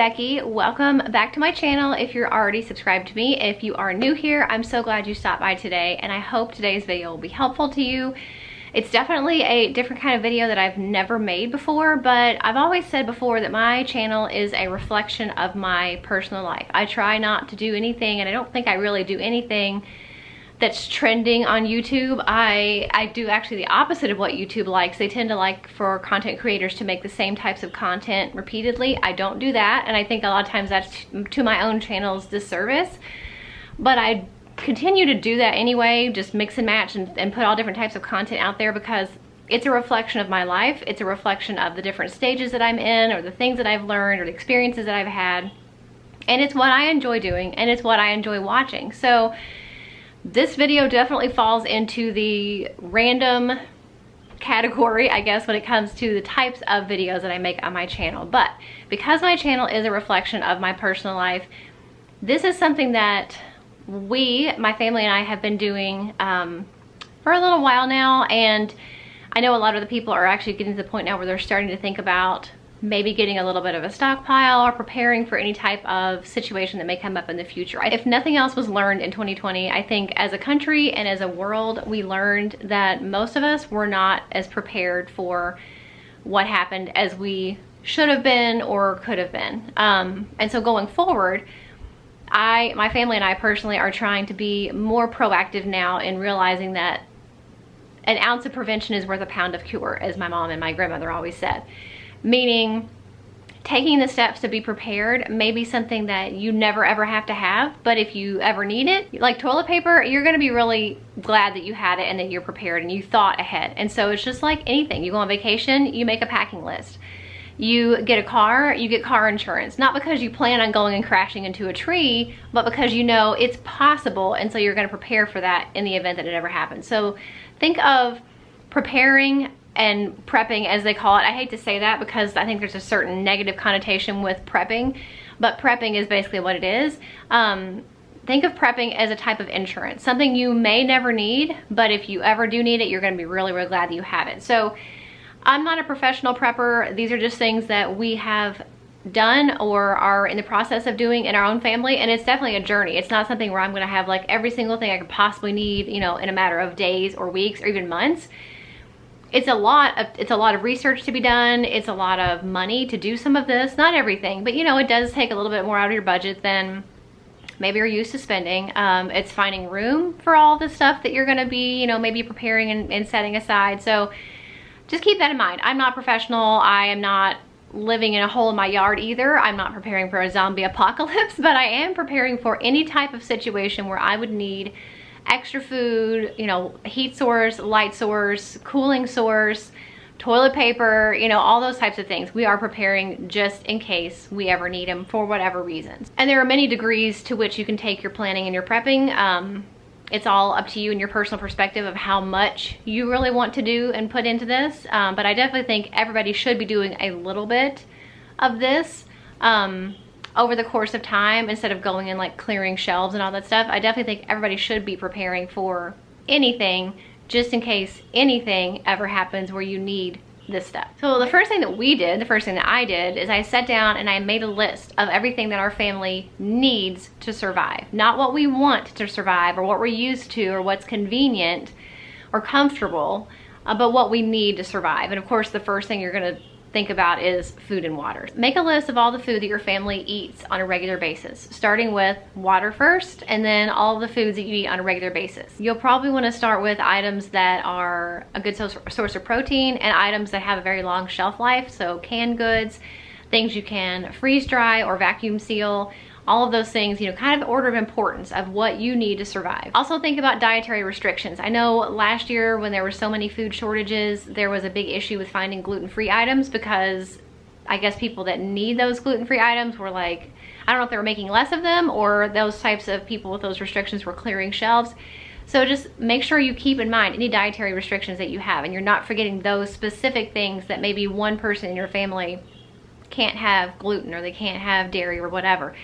Becky. Welcome back to my channel if you're already subscribed to me. If you are new here, I'm so glad you stopped by today, and I hope today's video will be helpful to you. It's definitely a different kind of video that I've never made before, but I've always said before that my channel is a reflection of my personal life. I try not to do anything, and I don't think I really do anything that's trending on YouTube. I do actually the opposite of what YouTube likes. They tend to like for content creators to make the same types of content repeatedly. I don't do that, and I think a lot of times that's to my own channel's disservice. But I continue to do that anyway, just mix and match and put all different types of content out there because it's a reflection of my life. It's a reflection of the different stages that I'm in, or the things that I've learned, or the experiences that I've had. And it's what I enjoy doing, and it's what I enjoy watching. So this video definitely falls into the random category, I guess, when it comes to the types of videos that I make on my channel. But because my channel is a reflection of my personal life, this is something that my family and I have been doing for a little while now. And I know a lot of the people are actually getting to the point now where they're starting to think about maybe getting a little bit of a stockpile or preparing for any type of situation that may come up in the future. If nothing else was learned in 2020, I think as a country and as a world, we learned that most of us were not as prepared for what happened as we should have been or could have been. And so going forward, my family and I personally are trying to be more proactive now in realizing that an ounce of prevention is worth a pound of cure, as my mom and my grandmother always said. Meaning, taking the steps to be prepared may be something that you never ever have to have, but if you ever need it, like toilet paper, you're gonna be really glad that you had it and that you're prepared and you thought ahead. And so it's just like anything. You go on vacation, you make a packing list. You get a car, you get car insurance. Not because you plan on going and crashing into a tree, but because you know it's possible, and so you're gonna prepare for that in the event that it ever happens. So think of preparing and prepping, as they call it. I hate to say that because I think there's a certain negative connotation with prepping, but prepping is basically what it is. Think of prepping as a type of insurance, something you may never need, but if you ever do need it, you're gonna be really, really glad that you have it. So I'm not a professional prepper. These are just things that we have done or are in the process of doing in our own family, and it's definitely a journey. It's not something where I'm gonna have like every single thing I could possibly need, you know, in a matter of days or weeks or even months. It's a lot of research to be done. It's a lot of money to do some of this. Not everything, but you know, it does take a little bit more out of your budget than maybe you're used to spending. It's finding room for all the stuff that you're gonna be, you know, maybe preparing and setting aside. So just keep that in mind. I'm not professional. I am not living in a hole in my yard either. I'm not preparing for a zombie apocalypse, but I am preparing for any type of situation where I would need extra food, you know, heat source, light source, cooling source, toilet paper, you know, all those types of things. We are preparing just in case we ever need them for whatever reasons. And there are many degrees to which you can take your planning and your prepping. It's all up to you and your personal perspective of how much you really want to do and put into this. But I definitely think everybody should be doing a little bit of this over the course of time, instead of going and like clearing shelves and all that stuff. I definitely think everybody should be preparing for anything, just in case anything ever happens where you need this stuff. So the first thing that I did is I sat down and I made a list of everything that our family needs to survive. Not what we want to survive or what we're used to or what's convenient or comfortable, but what we need to survive. And of course, the first thing you're gonna think about is food and water. Make a list of all the food that your family eats on a regular basis, starting with water first, and then all the foods that you eat on a regular basis. You'll probably want to start with items that are a good source of protein and items that have a very long shelf life, so canned goods, things you can freeze dry or vacuum seal, all of those things, you know, kind of the order of importance of what you need to survive. Also think about dietary restrictions. I know last year when there were so many food shortages, there was a big issue with finding gluten-free items because I guess people that need those gluten-free items were like, I don't know if they were making less of them or those types of people with those restrictions were clearing shelves. So just make sure you keep in mind any dietary restrictions that you have, and you're not forgetting those specific things that maybe one person in your family can't have gluten or they can't have dairy or whatever.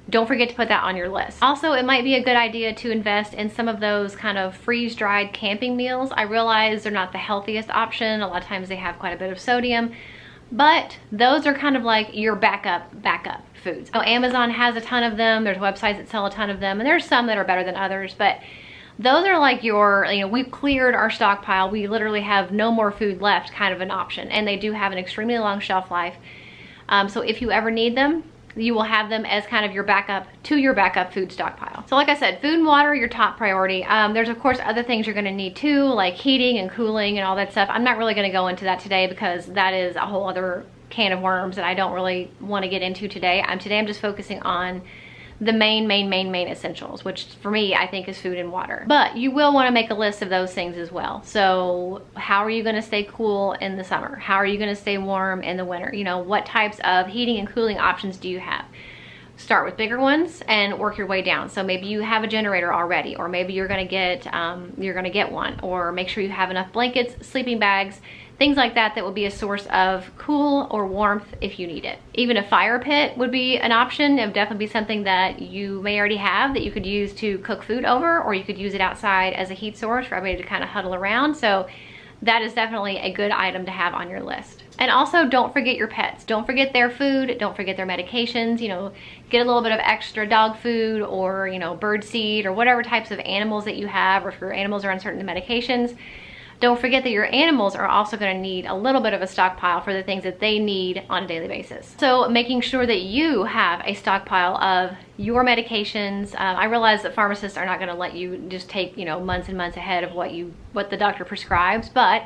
Don't forget to put that on your list. Also, it might be a good idea to invest in some of those kind of freeze-dried camping meals. I realize they're not the healthiest option. A lot of times they have quite a bit of sodium, but those are kind of like your backup foods. So Amazon has a ton of them. There's websites that sell a ton of them, and there's some that are better than others, but those are like your, you know, we've cleared our stockpile, we literally have no more food left kind of an option, and they do have an extremely long shelf life. So if you ever need them, you will have them as kind of your backup to your backup food stockpile. So like I said, food and water are your top priority. There's of course other things you're gonna need too, like heating and cooling and all that stuff. I'm not really gonna go into that today because that is a whole other can of worms that I don't really wanna get into today. Today I'm just focusing on the main essentials, which for me I think is food and water. But you will want to make a list of those things as well. So how are you going to stay cool in the summer? How are you going to stay warm in the winter? You know, what types of heating and cooling options do you have? Start with bigger ones and work your way down. So maybe you have a generator already, or maybe you're going to get one, or make sure you have enough blankets, sleeping bags, things like that that will be a source of cool or warmth if you need it. Even a fire pit would be an option. It would definitely be something that you may already have that you could use to cook food over, or you could use it outside as a heat source for everybody to kind of huddle around. So that is definitely a good item to have on your list. And also don't forget your pets. Don't forget their food, don't forget their medications. You know, get a little bit of extra dog food, or, you know, bird seed, or whatever types of animals that you have, or if your animals are on certain medications. Don't forget that your animals are also going to need a little bit of a stockpile for the things that they need on a daily basis. So making sure that you have a stockpile of your medications. I realize that pharmacists are not going to let you just take, you know, months and months ahead of what the doctor prescribes, but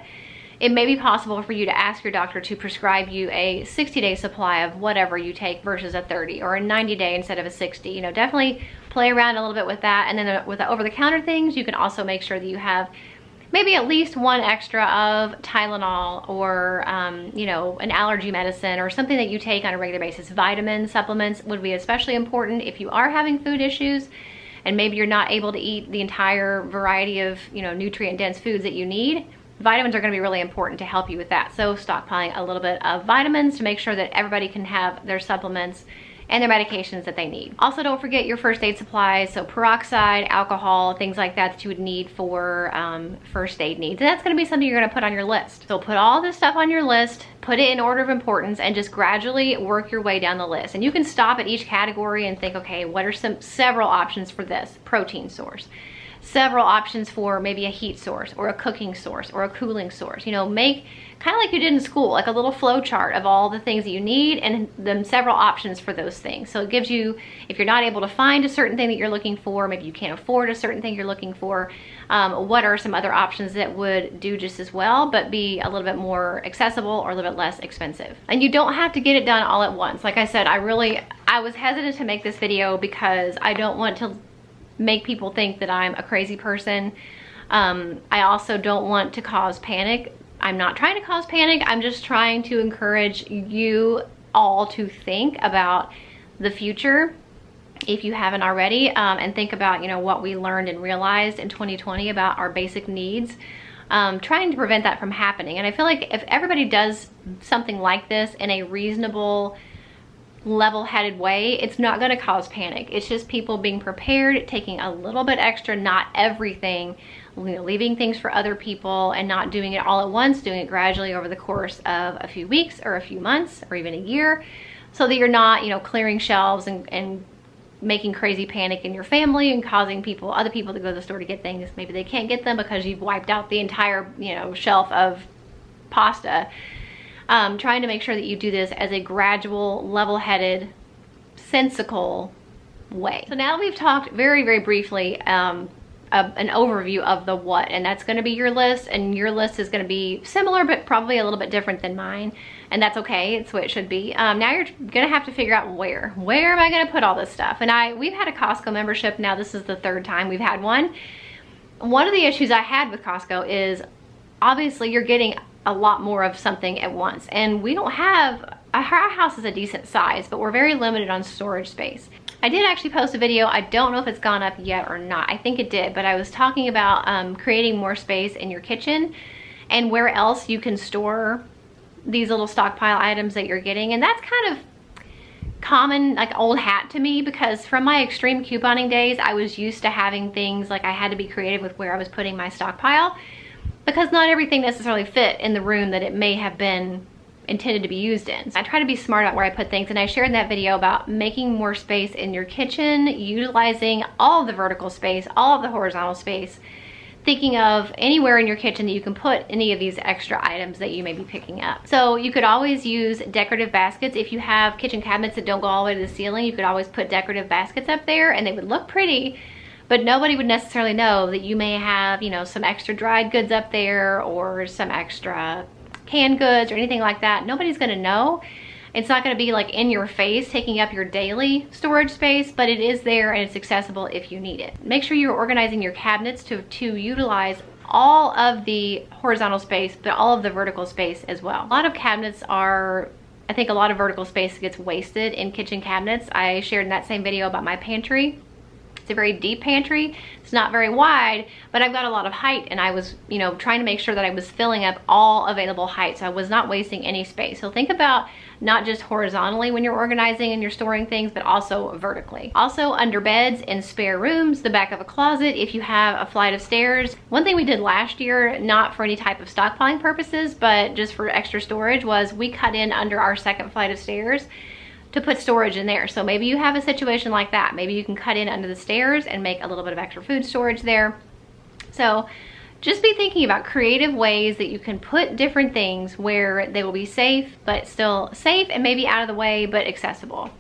it may be possible for you to ask your doctor to prescribe you a 60-day supply of whatever you take versus a 30, or a 90-day instead of a 60. You know, definitely play around a little bit with that. And then with the over-the-counter things, you can also make sure that you have maybe at least one extra of Tylenol, or you know, an allergy medicine, or something that you take on a regular basis. Vitamin supplements would be especially important if you are having food issues and maybe you're not able to eat the entire variety of, you know, nutrient dense foods that you need. Vitamins are going to be really important to help you with that. So stockpiling a little bit of vitamins to make sure that everybody can have their supplements and their medications that they need. Also, don't forget your first aid supplies, so peroxide, alcohol, things like that that you would need for first aid needs. And that's gonna be something you're gonna put on your list. So put all this stuff on your list, put it in order of importance, and just gradually work your way down the list. And you can stop at each category and think, okay, what are several options for this? Protein source. Several options for maybe a heat source, or a cooking source, or a cooling source. You know, make kind of like you did in school, like a little flow chart of all the things that you need and then several options for those things. So it gives you, if you're not able to find a certain thing that you're looking for, maybe you can't afford a certain thing you're looking for, what are some other options that would do just as well, but be a little bit more accessible or a little bit less expensive. And you don't have to get it done all at once. Like I said, I was hesitant to make this video because I don't want to make people think that I'm a crazy person. I also don't want to cause panic. I'm not trying to cause panic. I'm just trying to encourage you all to think about the future if you haven't already, and think about, you know, what we learned and realized in 2020 about our basic needs, trying to prevent that from happening. And I feel like if everybody does something like this in a reasonable, level-headed way, it's not going to cause panic. It's just people being prepared, taking a little bit extra, not everything, you know, leaving things for other people and not doing it all at once, doing it gradually over the course of a few weeks or a few months or even a year, so that you're not, you know, clearing shelves and making crazy panic in your family and causing other people to go to the store to get things. Maybe they can't get them because you've wiped out the entire, you know, shelf of pasta. Trying to make sure that you do this as a gradual, level-headed, sensical way. So now that we've talked very, very briefly an overview of the what, and that's going to be your list, and your list is going to be similar but probably a little bit different than mine, and that's okay. It's what it should be. Now you're going to have to figure out where am I going to put all this stuff. And we've had a Costco membership now. This is the third time we've had one. One of the issues I had with Costco is obviously you're getting a lot more of something at once, and we don't have, our house is a decent size, but we're very limited on storage space. I did actually post a video, I don't know if it's gone up yet or not, I think it did, but I was talking about creating more space in your kitchen and where else you can store these little stockpile items that you're getting. And that's kind of common, like old hat to me, because from my extreme couponing days, I was used to having things like I had to be creative with where I was putting my stockpile, because not everything necessarily fit in the room that it may have been intended to be used in. So I try to be smart about where I put things, and I shared in that video about making more space in your kitchen, utilizing all of the vertical space, all of the horizontal space, thinking of anywhere in your kitchen that you can put any of these extra items that you may be picking up. So you could always use decorative baskets. If you have kitchen cabinets that don't go all the way to the ceiling, you could always put decorative baskets up there and they would look pretty, but nobody would necessarily know that you may have, you know, some extra dried goods up there or some extra canned goods or anything like that. Nobody's gonna know. It's not gonna be like in your face taking up your daily storage space, but it is there and it's accessible if you need it. Make sure you're organizing your cabinets to utilize all of the horizontal space, but all of the vertical space as well. A lot of cabinets are, I think a lot of vertical space gets wasted in kitchen cabinets. I shared in that same video about my pantry. It's a very deep pantry. It's not very wide, but I've got a lot of height, and I was, you know, trying to make sure that I was filling up all available height, so I was not wasting any space. So think about not just horizontally when you're organizing and you're storing things, but also vertically. Also under beds, in spare rooms, the back of a closet, if you have a flight of stairs. One thing we did last year, not for any type of stockpiling purposes, but just for extra storage, was we cut in under our second flight of stairs to put storage in there. So maybe you have a situation like that. Maybe you can cut in under the stairs and make a little bit of extra food storage there. So just be thinking about creative ways that you can put different things where they will be safe, but still safe and maybe out of the way, but accessible.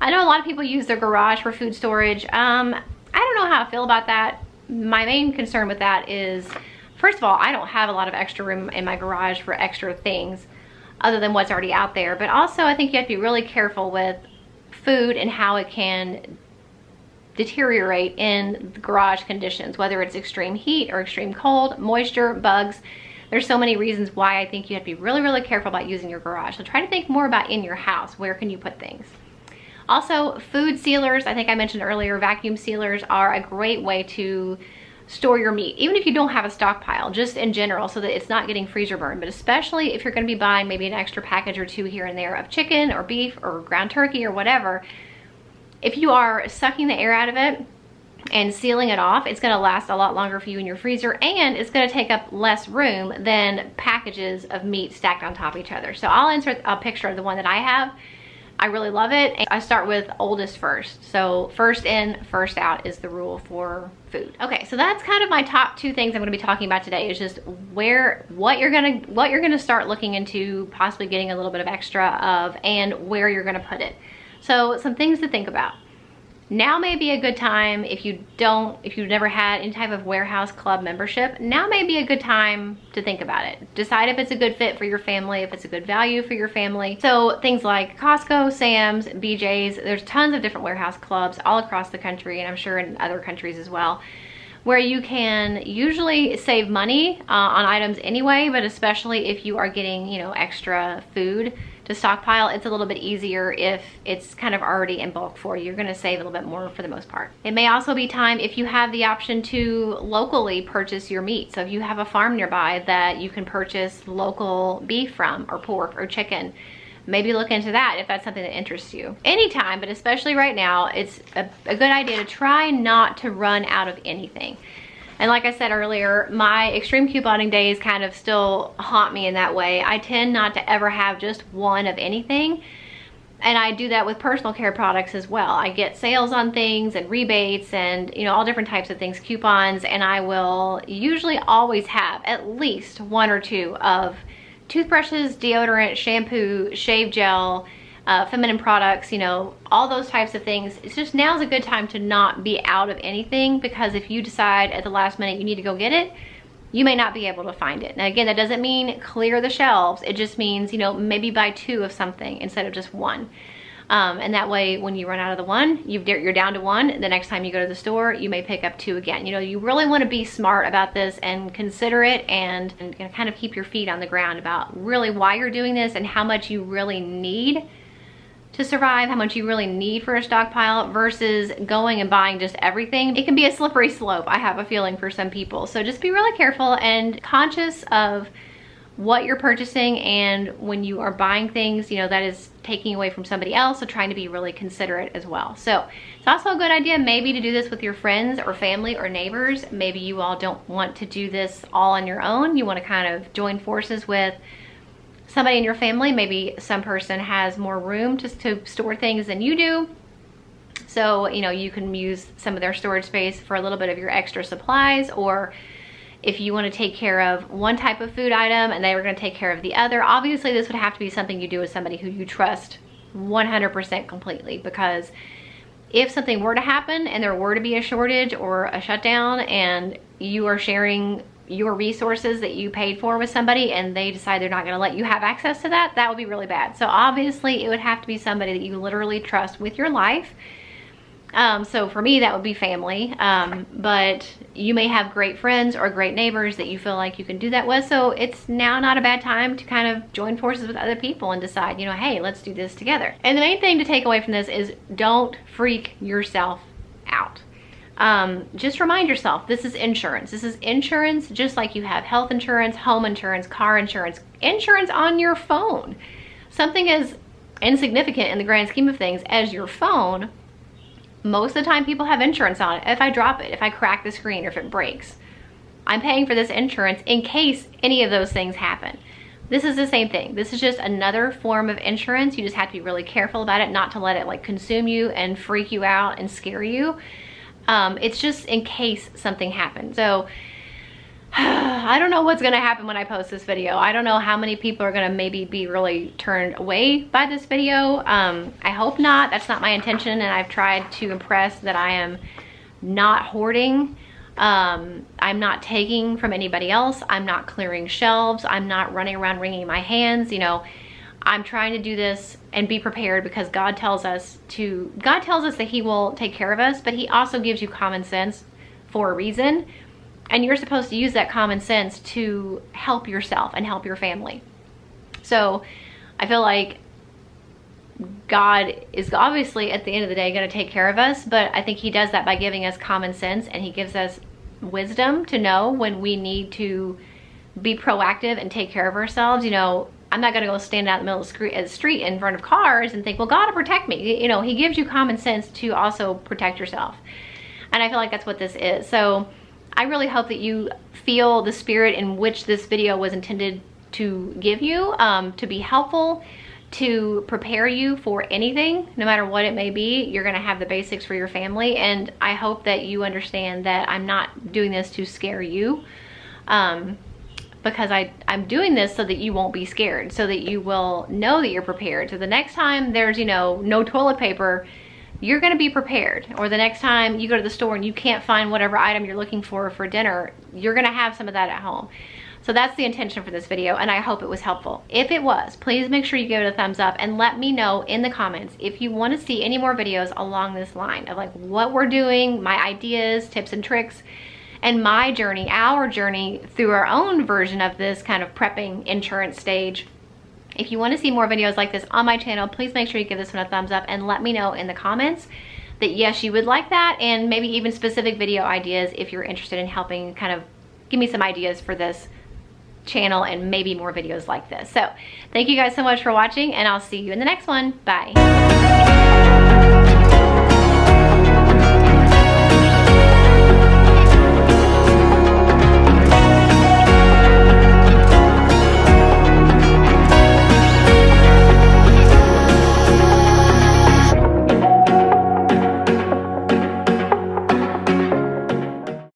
I know a lot of people use their garage for food storage. I don't know how I feel about that. My main concern with that is, first of all, I don't have a lot of extra room in my garage for extra things other than what's already out there. But also I think you have to be really careful with food and how it can deteriorate in garage conditions, whether it's extreme heat or extreme cold, moisture, bugs. There's so many reasons why I think you have to be really, really careful about using your garage. So try to think more about in your house, where can you put things? Also, food sealers, I think I mentioned earlier, vacuum sealers are a great way to store your meat, even if you don't have a stockpile, just in general, so that it's not getting freezer burn. But especially if you're going to be buying maybe an extra package or two here and there of chicken or beef or ground turkey or whatever, if you are sucking the air out of it and sealing it off, it's going to last a lot longer for you in your freezer, and it's going to take up less room than packages of meat stacked on top of each other. So I'll insert a picture of the one that I have. I really love it. And I start with oldest first. So first in, first out is the rule for food. Okay, so that's kind of my top two things I'm going to be talking about today, is just what you're gonna start looking into, possibly getting a little bit of extra of, and where you're gonna put it. So some things to think about. Now may be a good time, if you've never had any type of warehouse club membership, now may be a good time to think about it. Decide if it's a good fit for your family, if it's a good value for your family. So things like Costco, Sam's, BJ's, there's tons of different warehouse clubs all across the country, and I'm sure in other countries as well, where you can usually save money on items anyway, but especially if you are getting, you know, extra food to stockpile, it's a little bit easier if it's kind of already in bulk for you. You're gonna save a little bit more for the most part. It may also be time, if you have the option, to locally purchase your meat. So if you have a farm nearby that you can purchase local beef from, or pork or chicken, maybe look into that if that's something that interests you. Anytime, but especially right now, it's a good idea to try not to run out of anything. And like I said earlier, my extreme couponing days kind of still haunt me in that way. I tend not to ever have just one of anything. And I do that with personal care products as well. I get sales on things and rebates and, you know, all different types of things, coupons, and I will usually always have at least one or two of toothbrushes, deodorant, shampoo, shave gel, feminine products, you know, all those types of things. It's just, now's a good time to not be out of anything, because if you decide at the last minute you need to go get it, you may not be able to find it. Now again, that doesn't mean clear the shelves. It just means, you know, maybe buy two of something instead of just one. And that way, when you run out of the one, you're down to one. The next time you go to the store, you may pick up two again. You know, you really want to be smart about this and consider it, and kind of keep your feet on the ground about really why you're doing this and how much you really need to survive, how much you really need for a stockpile, versus going and buying just everything. It can be a slippery slope, I have a feeling, for some people. So just be really careful and conscious of what you're purchasing, and when you are buying things, you know, that is taking away from somebody else, so trying to be really considerate as well. So it's also a good idea maybe to do this with your friends or family or neighbors. Maybe you all don't want to do this all on your own. You want to kind of join forces with somebody in your family, maybe some person has more room to store things than you do. So, you know, you can use some of their storage space for a little bit of your extra supplies, or if you want to take care of one type of food item and they were going to take care of the other. Obviously, this would have to be something you do with somebody who you trust 100% completely, because if something were to happen and there were to be a shortage or a shutdown and you are sharing your resources that you paid for with somebody and they decide they're not going to let you have access to that, that would be really bad. So obviously it would have to be somebody that you literally trust with your life. So for me, that would be family. But you may have great friends or great neighbors that you feel like you can do that with. So it's now not a bad time to kind of join forces with other people and decide, you know, hey, let's do this together. And the main thing to take away from this is don't freak yourself out. Just remind yourself, this is insurance. This is insurance just like you have health insurance, home insurance, car insurance, insurance on your phone. Something as insignificant in the grand scheme of things as your phone, most of the time people have insurance on it. If I drop it, if I crack the screen, or if it breaks, I'm paying for this insurance in case any of those things happen. This is the same thing. This is just another form of insurance. You just have to be really careful about it, not to let it like consume you and freak you out and scare you. It's just in case something happens. So I don't know what's gonna happen when I post this video. I don't know how many people are gonna maybe be really turned away by this video. I hope not. That's not my intention, and I've tried to impress that I am not hoarding. I'm not taking from anybody else. I'm not clearing shelves. I'm not running around wringing my hands. You know, I'm trying to do this and be prepared because God tells us that He will take care of us, but He also gives you common sense for a reason. And you're supposed to use that common sense to help yourself and help your family. So I feel like God is obviously at the end of the day going to take care of us, but I think He does that by giving us common sense, and He gives us wisdom to know when we need to be proactive and take care of ourselves. You know, I'm not going to go stand out in the middle of the street in front of cars and think, well, God will protect me. You know, He gives you common sense to also protect yourself. And I feel like that's what this is. So I really hope that you feel the spirit in which this video was intended to give you, to be helpful, to prepare you for anything, no matter what it may be. You're gonna have the basics for your family, and I hope that you understand that I'm not doing this to scare you, because I'm doing this so that you won't be scared, so that you will know that you're prepared. So the next time there's, you know, no toilet paper, you're gonna be prepared. Or the next time you go to the store and you can't find whatever item you're looking for dinner, you're gonna have some of that at home. So that's the intention for this video, and I hope it was helpful. If it was, please make sure you give it a thumbs up and let me know in the comments if you wanna see any more videos along this line of like what we're doing, my ideas, tips and tricks, and my journey, our journey through our own version of this kind of prepping insurance stage. If you want to see more videos like this on my channel, please make sure you give this one a thumbs up and let me know in the comments that yes, you would like that, and maybe even specific video ideas if you're interested in helping kind of give me some ideas for this channel and maybe more videos like this. So thank you guys so much for watching, and I'll see you in the next one. Bye.